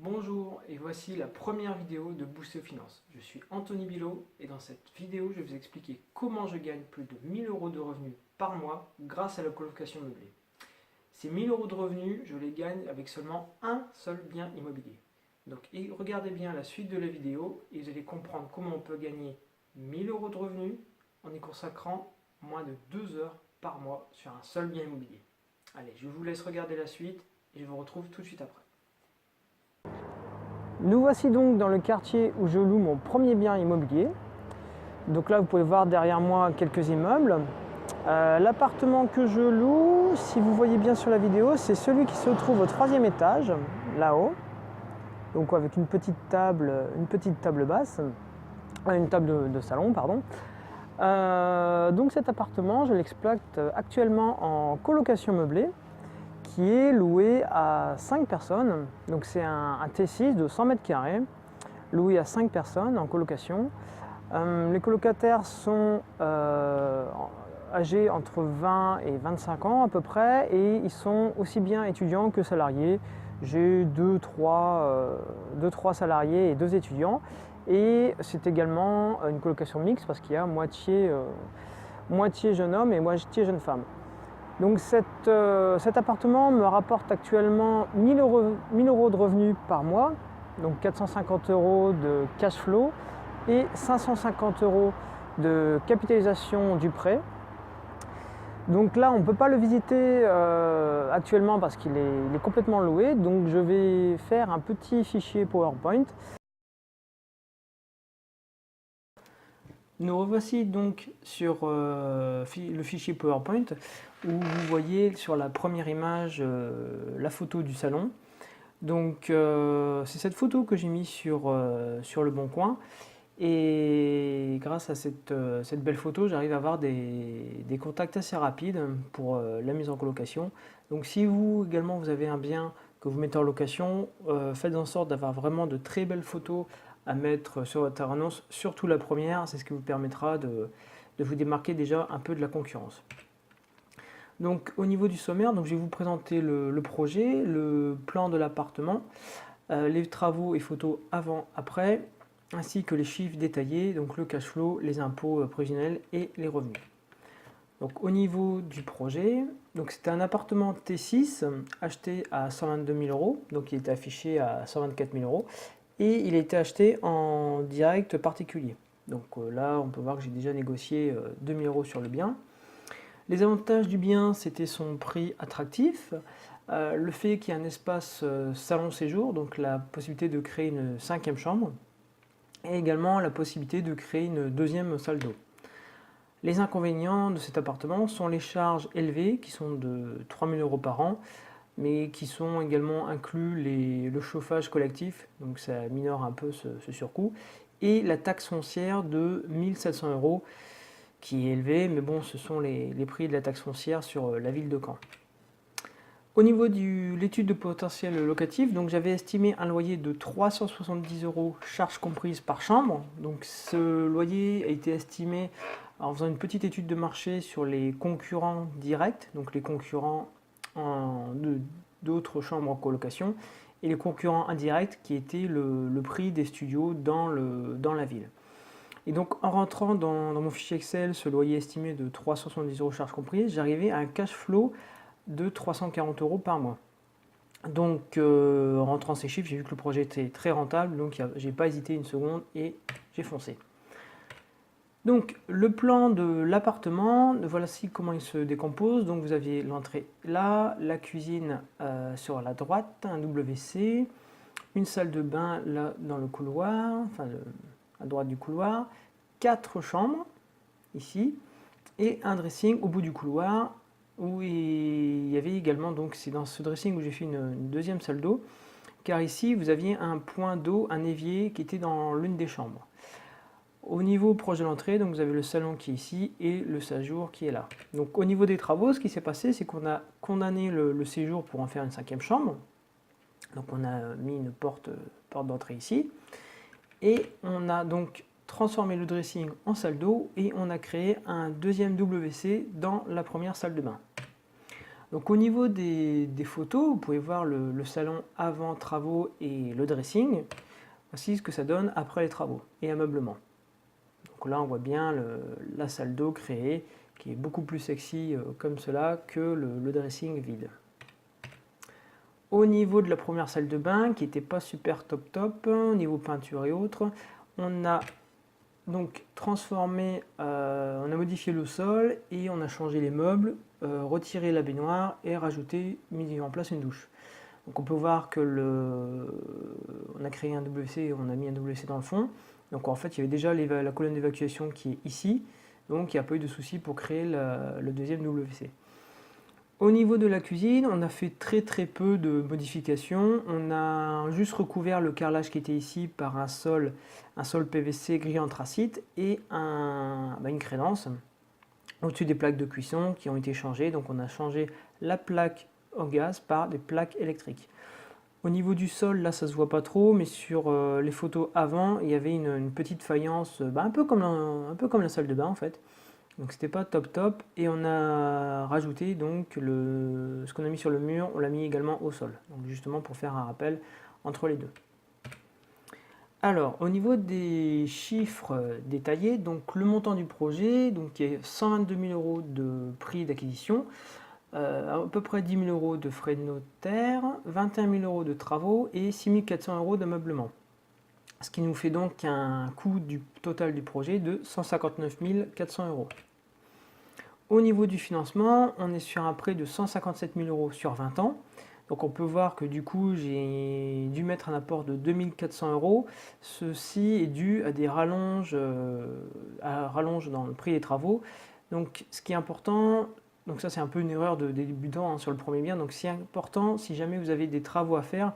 Bonjour et voici la première vidéo de Booster Finance. Je suis Anthony Bilot et dans cette vidéo je vais vous expliquer comment je gagne plus de 1000 euros de revenus par mois grâce à la colocation meublée. Ces 1000 euros de revenus, je les gagne avec seulement un seul bien immobilier. Donc regardez bien la suite de la vidéo et vous allez comprendre comment on peut gagner 1000 euros de revenus en y consacrant moins de 2 heures par mois sur un seul bien immobilier. Allez, je vous laisse regarder la suite et je vous retrouve tout de suite après. Nous voici donc dans le quartier où je loue mon premier bien immobilier. Donc là, vous pouvez voir derrière moi quelques immeubles. L'appartement que je loue, si vous voyez bien sur la vidéo, c'est celui qui se trouve au 3e étage, là-haut. Donc avec une petite table basse, une table de salon, pardon. Donc cet appartement, je l'exploite actuellement en colocation meublée, qui est loué à 5 personnes. Donc c'est un T6 de 100 mètres carrés, loué à 5 personnes en colocation. Les colocataires sont âgés entre 20 et 25 ans à peu près, et ils sont aussi bien étudiants que salariés. J'ai 2-3 salariés et 2 étudiants. Et c'est également une colocation mixte parce qu'il y a moitié jeune homme et moitié jeune femme. Donc cet appartement me rapporte actuellement 1000 euros de revenus par mois, donc 450 euros de cash flow et 550 euros de capitalisation du prêt. Donc là, on ne peut pas le visiter actuellement parce qu'il est complètement loué, donc je vais faire un petit fichier PowerPoint. Nous revoici donc sur le fichier PowerPoint où vous voyez sur la première image la photo du salon. Donc c'est cette photo que j'ai mise sur Le Bon Coin, et grâce à cette belle photo, j'arrive à avoir des contacts assez rapides pour la mise en colocation. Donc si vous également vous avez un bien que vous mettez en location, faites en sorte d'avoir vraiment de très belles photos à mettre sur votre annonce, surtout la première, c'est ce qui vous permettra de vous démarquer déjà un peu de la concurrence. Donc au niveau du sommaire, donc, je vais vous présenter le projet, le plan de l'appartement, les travaux et photos avant-après, ainsi que les chiffres détaillés, donc le cash flow, les impôts prévisionnels et les revenus. Donc au niveau du projet, c'était un appartement T6 acheté à 122 000 euros, donc il était affiché à 124 000 euros. Et il a été acheté en direct particulier. Donc là, on peut voir que j'ai déjà négocié 2 000 euros sur le bien. Les avantages du bien, c'était son prix attractif, le fait qu'il y ait un espace salon-séjour, donc la possibilité de créer une 5e chambre, et également la possibilité de créer une 2e salle d'eau. Les inconvénients de cet appartement sont les charges élevées, qui sont de 3 000 euros par an, mais qui sont également inclus le chauffage collectif, donc ça minore un peu ce surcoût, et la taxe foncière de 1 700 euros, qui est élevée, mais bon, ce sont les prix de la taxe foncière sur la ville de Caen. Au niveau de l'étude de potentiel locatif, donc j'avais estimé un loyer de 370 euros, charges comprises par chambre. Donc ce loyer a été estimé en faisant une petite étude de marché sur les concurrents directs, donc les concurrents d'autres chambres en colocation, et les concurrents indirects qui étaient le prix des studios dans la ville. Et donc en rentrant dans mon fichier Excel ce loyer estimé de 370 euros charges comprises, j'arrivais à un cash flow de 340 euros par mois. Donc en rentrant ces chiffres, j'ai vu que le projet était très rentable, donc j'ai pas hésité une seconde et j'ai foncé. Donc le plan de l'appartement, voici comment il se décompose. Donc vous aviez l'entrée là, la cuisine sur la droite, un WC, une salle de bain là dans le couloir, enfin à droite du couloir, 4 chambres ici, et un dressing au bout du couloir où il y avait également, donc c'est dans ce dressing où j'ai fait une 2e salle d'eau, car ici vous aviez un point d'eau, un évier qui était dans l'une des chambres. Au niveau proche de l'entrée, donc vous avez le salon qui est ici et le séjour qui est là. Donc au niveau des travaux, ce qui s'est passé, c'est qu'on a condamné le séjour pour en faire une 5e chambre. Donc on a mis une porte d'entrée ici. Et on a donc transformé le dressing en salle d'eau et on a créé un 2e WC dans la première salle de bain. Donc au niveau des photos, vous pouvez voir le salon avant travaux et le dressing. Voici ce que ça donne après les travaux et ameublement. Donc là on voit bien la salle d'eau créée qui est beaucoup plus sexy comme cela que le dressing vide. Au niveau de la première salle de bain qui n'était pas super top, au niveau peinture et autres, on a donc transformé, on a modifié le sol et on a changé les meubles, retiré la baignoire et mis en place une douche. Donc on peut voir que on a créé un WC et on a mis un WC dans le fond. Donc en fait il y avait déjà la colonne d'évacuation qui est ici, donc il n'y a pas eu de souci pour créer le deuxième WC. Au niveau de la cuisine, on a fait très peu de modifications. On a juste recouvert le carrelage qui était ici par un sol PVC gris anthracite et une crédence au-dessus des plaques de cuisson qui ont été changées. Donc on a changé la plaque au gaz par des plaques électriques. Au niveau du sol, là ça se voit pas trop, mais sur les photos avant, il y avait une petite faïence, un peu comme la salle de bain en fait. Donc c'était pas top et on a rajouté donc ce qu'on a mis sur le mur, on l'a mis également au sol, donc justement pour faire un rappel entre les deux. Alors au niveau des chiffres détaillés, donc le montant du projet donc qui est 122 000 € de prix d'acquisition, à peu près 10 000 € de frais de notaire, 21 000 € de travaux et 6 400 € d'ameublement. Ce qui nous fait donc un coût total du projet de 159 400 €. Au niveau du financement, on est sur un prêt de 157 000 € sur 20 ans. Donc on peut voir que du coup j'ai dû mettre un apport de 2 400 €. Ceci est dû à des rallonges dans le prix des travaux. Donc ce qui est important, donc ça c'est un peu une erreur de débutant sur le premier bien. Donc c'est important, si jamais vous avez des travaux à faire,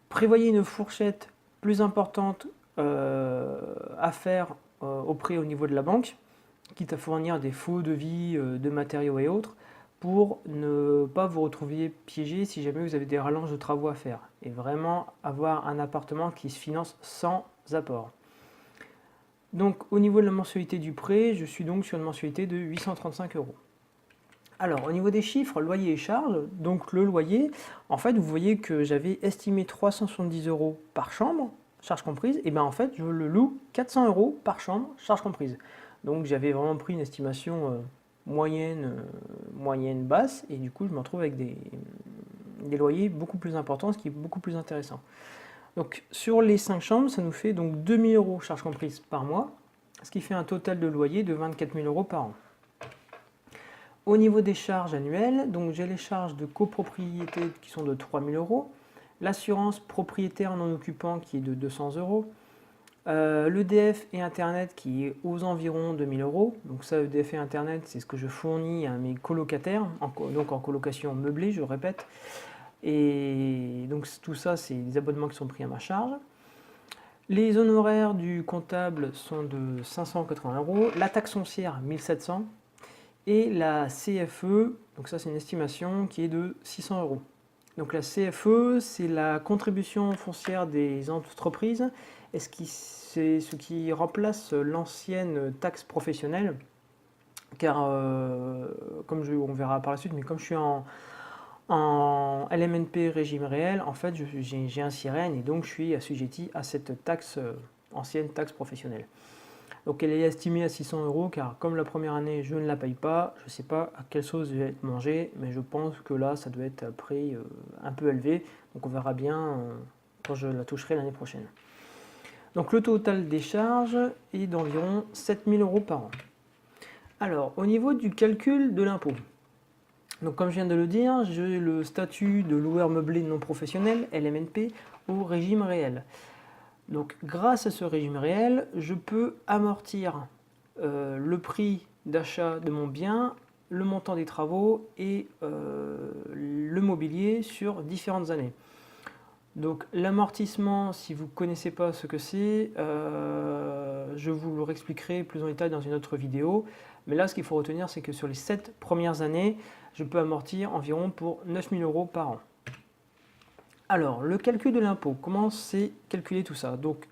prévoyez une fourchette plus importante à faire au prêt au niveau de la banque, quitte à fournir des faux devis de matériaux et autres, pour ne pas vous retrouver piégé si jamais vous avez des rallonges de travaux à faire, et vraiment avoir un appartement qui se finance sans apport. Donc au niveau de la mensualité du prêt, je suis donc sur une mensualité de 835 €. Alors au niveau des chiffres, loyer et charges, donc le loyer, en fait vous voyez que j'avais estimé 370 € par chambre, charges comprises, et bien en fait je le loue 400 € par chambre, charges comprises. Donc j'avais vraiment pris une estimation moyenne basse, et du coup je me retrouve avec des loyers beaucoup plus importants, ce qui est beaucoup plus intéressant. Donc sur les 5 chambres, ça nous fait donc 2 000 € charges comprises par mois, ce qui fait un total de loyer de 24 000 € par an. Au niveau des charges annuelles, donc j'ai les charges de copropriété qui sont de 3 000 €, l'assurance propriétaire non occupant qui est de 200 €, l'EDF et Internet qui est aux environs de 1 000 €. Donc ça, EDF et Internet, c'est ce que je fournis à mes colocataires, donc en colocation meublée, je répète. Et donc tout ça, c'est des abonnements qui sont pris à ma charge. Les honoraires du comptable sont de 580 €, la taxe foncière 1 700 € et la CFE, donc ça c'est une estimation qui est de 600 €. Donc la CFE, c'est la contribution foncière des entreprises, et c'est ce qui remplace l'ancienne taxe professionnelle, car comme on verra par la suite, mais comme je suis en LMNP régime réel, en fait j'ai un SIREN et donc je suis assujetti à cette taxe, ancienne taxe professionnelle. Donc elle est estimée à 600 € car comme la première année je ne la paye pas, je ne sais pas à quelle sauce je vais être mangé, mais je pense que là ça doit être un prix un peu élevé, donc on verra bien quand je la toucherai l'année prochaine. Donc le total des charges est d'environ 7 000 € par an. Alors au niveau du calcul de l'impôt, donc comme je viens de le dire, j'ai le statut de loueur meublé non professionnel, LMNP, au régime réel. Donc grâce à ce régime réel, je peux amortir le prix d'achat de mon bien, le montant des travaux et le mobilier sur différentes années. Donc l'amortissement, si vous ne connaissez pas ce que c'est, je vous le réexpliquerai plus en détail dans une autre vidéo. Mais là, ce qu'il faut retenir, c'est que sur les 7 premières années, je peux amortir environ pour 9 000 € par an. Alors, le calcul de l'impôt, comment c'est calculé tout ça? Donc,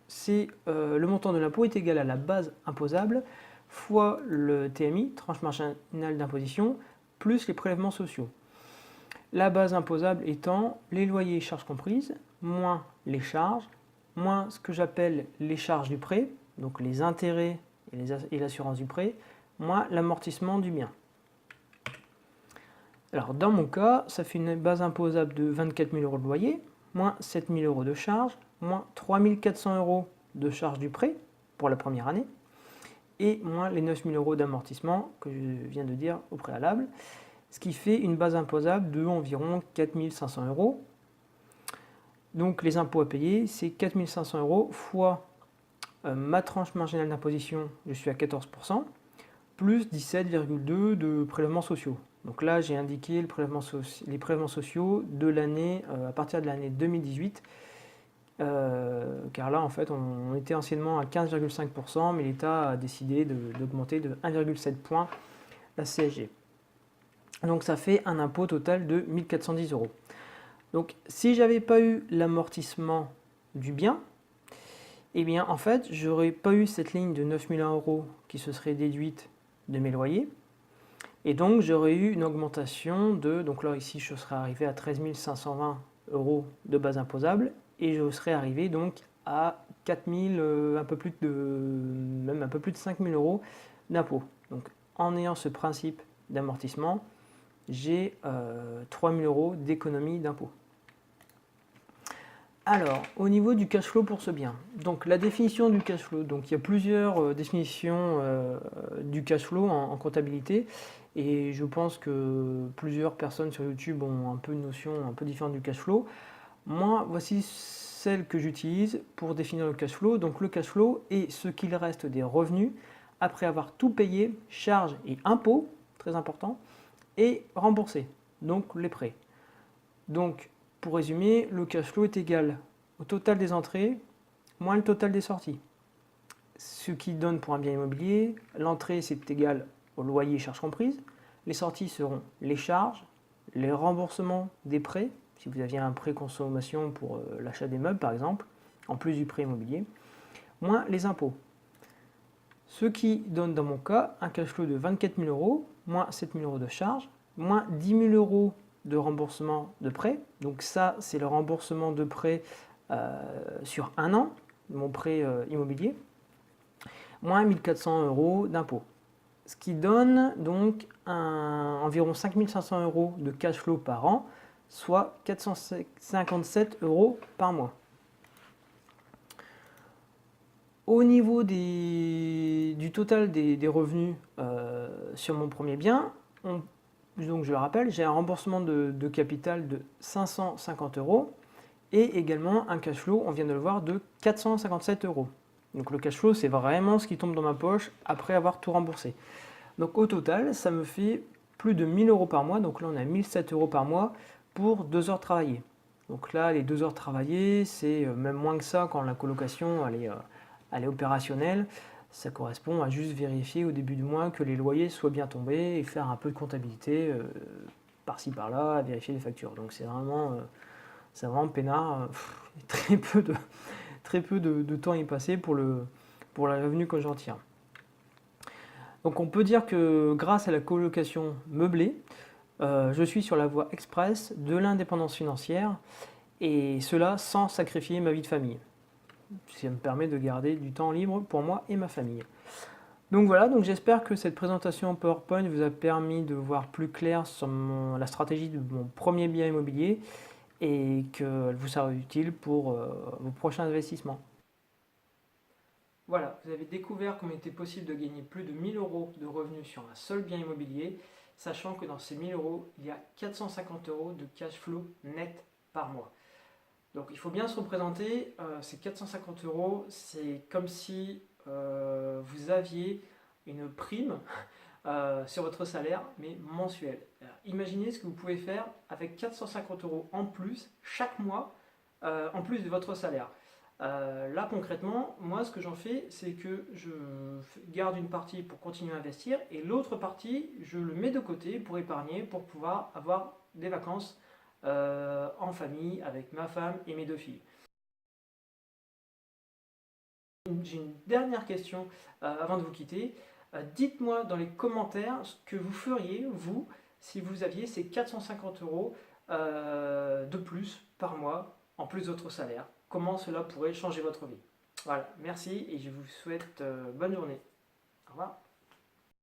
le montant de l'impôt est égal à la base imposable fois le TMI, tranche marginale d'imposition, plus les prélèvements sociaux. La base imposable étant les loyers et charges comprises, moins les charges, moins ce que j'appelle les charges du prêt, donc les intérêts et l'assurance du prêt, moins l'amortissement du bien. Alors dans mon cas, ça fait une base imposable de 24 000 € de loyer, moins 7 000 € de charges, moins 3 400 € de charges du prêt pour la première année, et moins les 9 000 € d'amortissement que je viens de dire au préalable, ce qui fait une base imposable de environ 4 500 €. Donc les impôts à payer, c'est 4 500 € fois ma tranche marginale d'imposition, je suis à 14%, plus 17,2 de prélèvements sociaux. Donc là, j'ai indiqué les prélèvements sociaux de l'année, à partir de l'année 2018, car là, en fait, on était anciennement à 15,5%, mais l'État a décidé d'augmenter de 1,7 points la CSG. Donc ça fait un impôt total de 1 410 €. Donc si j'avais pas eu l'amortissement du bien, eh bien en fait, j'aurais pas eu cette ligne de 9 001 € qui se serait déduite de mes loyers. Et donc j'aurais eu une augmentation de, donc là ici je serais arrivé à 13 520 € de base imposable, et je serais arrivé donc à 4 000, un peu plus de 5 000 € d'impôt. Donc en ayant ce principe d'amortissement, j'ai 3 000 € d'économie d'impôt. Alors, au niveau du cash flow pour ce bien, donc la définition du cash flow, donc il y a plusieurs définitions du cash flow en comptabilité, et je pense que plusieurs personnes sur YouTube ont un peu une notion un peu différente du cash flow. Moi, voici celle que j'utilise pour définir le cash flow. Donc le cash flow est ce qu'il reste des revenus après avoir tout payé, charges et impôts, très important, et remboursé, donc les prêts. Donc, pour résumer, le cash flow est égal au total des entrées moins le total des sorties. Ce qui donne pour un bien immobilier, l'entrée c'est égal au loyer charges comprises, les sorties seront les charges, les remboursements des prêts, si vous aviez un prêt consommation pour l'achat des meubles par exemple, en plus du prêt immobilier, moins les impôts. Ce qui donne dans mon cas un cash flow de 24 000 €, moins 7 000 € de charges, moins 10 000 € de remboursement de prêt. Donc ça, c'est le remboursement de prêt sur un an, mon prêt immobilier, moins 1 400 € d'impôts. Ce qui donne donc environ 5 500 € de cash flow par an, soit 457 € par mois. Au niveau du total des revenus sur mon premier bien, donc je le rappelle, j'ai un remboursement de capital de 550 € et également un cash flow, on vient de le voir, de 457 €. Donc le cash flow, c'est vraiment ce qui tombe dans ma poche après avoir tout remboursé. Donc au total, ça me fait plus de 1 000 € par mois, donc là on a 1 700 € par mois pour 2 heures travaillées. Donc là, les 2 heures travaillées, c'est même moins que ça quand la colocation elle est opérationnelle. Ça correspond à juste vérifier au début du mois que les loyers soient bien tombés et faire un peu de comptabilité par-ci par-là, vérifier les factures. Donc c'est vraiment peinard. Très peu de temps y passer pour le revenu que j'en tire. Donc on peut dire que grâce à la colocation meublée, je suis sur la voie express de l'indépendance financière, et cela sans sacrifier ma vie de famille. Ça me permet de garder du temps libre pour moi et ma famille. Donc voilà, donc j'espère que cette présentation PowerPoint vous a permis de voir plus clair sur la stratégie de mon premier bien immobilier et qu'elle vous sera utile pour vos prochains investissements. Voilà, vous avez découvert qu'il était possible de gagner plus de 1 000 € de revenus sur un seul bien immobilier, sachant que dans ces 1 000 €, il y a 450 € de cash flow net par mois. Donc il faut bien se représenter, ces 450 €, c'est comme si vous aviez une prime sur votre salaire, mais mensuel. Alors, imaginez ce que vous pouvez faire avec 450 € en plus chaque mois, en plus de votre salaire. Là concrètement, moi ce que j'en fais, c'est que je garde une partie pour continuer à investir et l'autre partie, je le mets de côté pour épargner, pour pouvoir avoir des vacances en famille avec ma femme et mes 2 filles. J'ai une dernière question avant de vous quitter. Dites-moi dans les commentaires ce que vous feriez, vous, si vous aviez ces 450 € de plus par mois, en plus de votre salaire. Comment cela pourrait changer votre vie. Voilà, merci et je vous souhaite bonne journée. Au revoir.